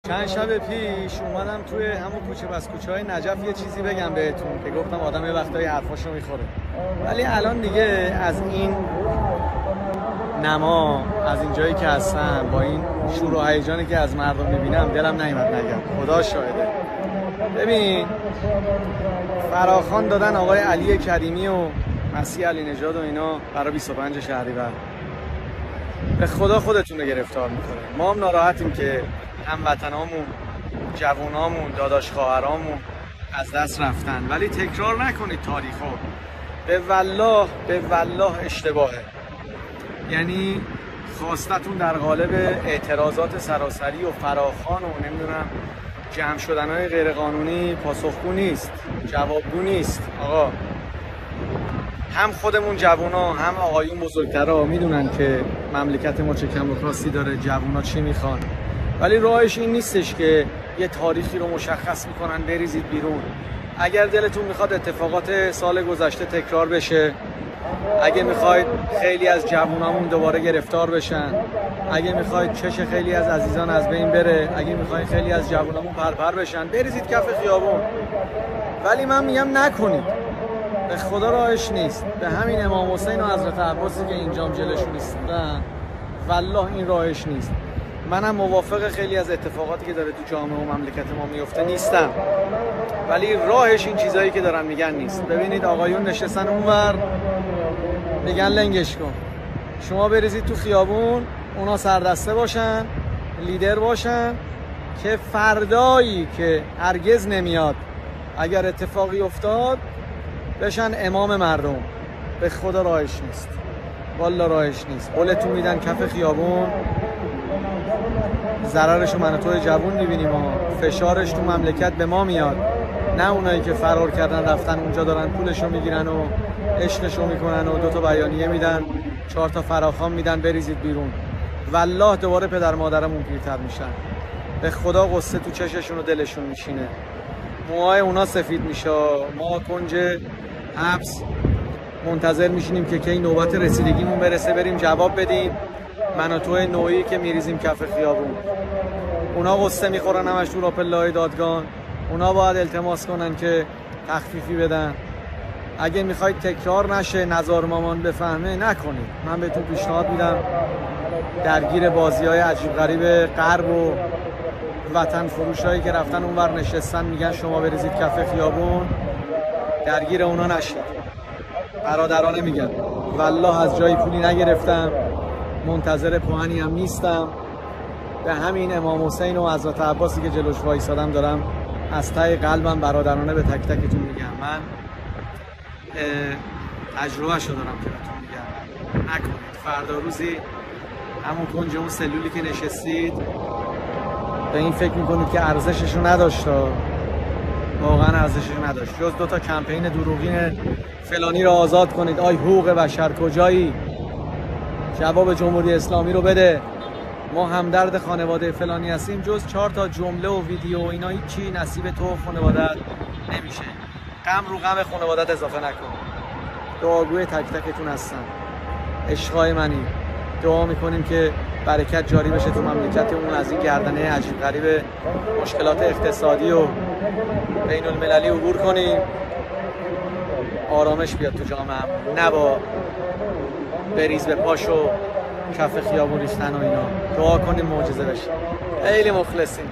چند شب پیش اومدم توی همون کوچه بس کوچه‌های نجف یه چیزی بگم بهتون که گفتم آدم یه وقتایی حرفاشو میخوره، ولی الان دیگه از این نما، از این جایی که هستم، با این شور و هیجانی که از مردم میبینم دلم نیامد نگم. خدا شاهده. ببین فراخوان دادن آقای علی کریمی و مسیح علی نژاد و اینا برای 25 شهریور. به خدا خودتون رو گرفتار میکنه. ما هم ناراحتیم که هموطنامون، جوونامون، داداش خواهرامون از دست رفتن، ولی تکرار نکنید تاریخو. به والله اشتباهه. یعنی خواستتون در قالب اعتراضات سراسری و فراخوان و نمیدونم جمع شدنهای غیرقانونی پاسخگو نیست، جوابگو نیست. آقا هم خودمون جوونا هم آقایون بزرگترا میدونن که مملکت ما چه کم و کاستی داره، جوونا چی میخوان، ولی راهش این نیستش که یه تاریخی رو مشخص میکنن بریزید بیرون. اگر دلتون میخواد اتفاقات سال گذشته تکرار بشه، اگه میخواید خیلی از جوونامون دوباره گرفتار بشن، اگه میخواید چش خیلی از عزیزان از بین بره، اگه میخواید خیلی از جوونامون پرپر بشن، بریزید کف خیابون. ولی من میگم نکنید، به خدا راهش نیست. به همین امام حسین و حضرت عباسی که اینجام جلوشون ایستادن، والله این راهش نیست. منم موافق خیلی از اتفاقاتی که داره تو جامعه و مملکت ما میفته نیستم، ولی راهش این چیزایی که دارن میگن نیست. ببینید آقایون نشستن اونور میگن لنگش کن، شما بریزید تو خیابون، اونا سردسته باشن، لیدر باشن، که فردایی که هرگز نمیاد اگر اتفاقی افتاد بشن امام مردم. به خدا راهش نیست، والله راهش نیست. قولتون میدن کف خیابون، ضررشو من و توی جوون میبینیم ها. فشارش تو مملکت به ما میاد، نه اونایی که فرار کردن رفتن اونجا دارن پولشو میگیرن و عشقشو میکنن و 2 بیانیه میدن، 4 فراخوان میدن بریزید بیرون. والله دوباره پدر مادرمون پیرتر میشن. به خدا قصه تو چششون و دلشون میشینه، موهای اونا سفید میشه. ما کنج حبس منتظر میشینیم که کی نوبت رسیدگیمون برسه بریم جواب بدیم. من و توی نوعی که میریزیم کف خیابون. اونا قصه میخورن همش تو راپله‌های دادگان. اونا باید التماس کنن که تخفیفی بدن. اگه میخواید تکرار نشه، نزار مامان بفهمه، نکنید. من بهتون پیشنهاد میدم درگیر بازی‌های عجیب غریب غرب و وطن فروشایی که رفتن اونور نشستن میگن شما بریزید کف خیابون، درگیر اونا نشید. برادرانه میگن، والله از جای پولی نگرفتم، منتظر پوانی هم نیستم. به همین امام حسین و حضرت عباسی که جلوش وایسادم دارم از ته قلبم برادرانه به تک تکتون میگم. من تجربه‌شو دارم که بهتون میگم نکنید. فردا روزی همون کنج اون سلولی که نشستید به این فکر میکنید که ارزششو نداشت، واقعا ارزششو نداشت، جز 2 کمپین دروغین فلانی رو آزاد کنید. آی حقوق بشر کجایی؟ جواب جمهوری اسلامی رو بده. ما همدرد خانواده فلانی هستیم، جز 4 جمله و ویدیو و اینا هیچی نصیب تو و خانواده‌ات نمیشه. غم رو غم خانواده‌ات اضافه نکن. دعاگوی تک تکتون هستم، عشقای منی. دعا میکنیم که برکت جاری بشه تو مملکتمون، از این گردنه عجیب غریب مشکلات اقتصادی و بین المللی عبور کنیم، آرامش بیاد تو جامعه، نه با بریز به پاش و کف خیابون ریختن و اینا. دعا کنیم معجزه بشه. خیلی مخلصیم.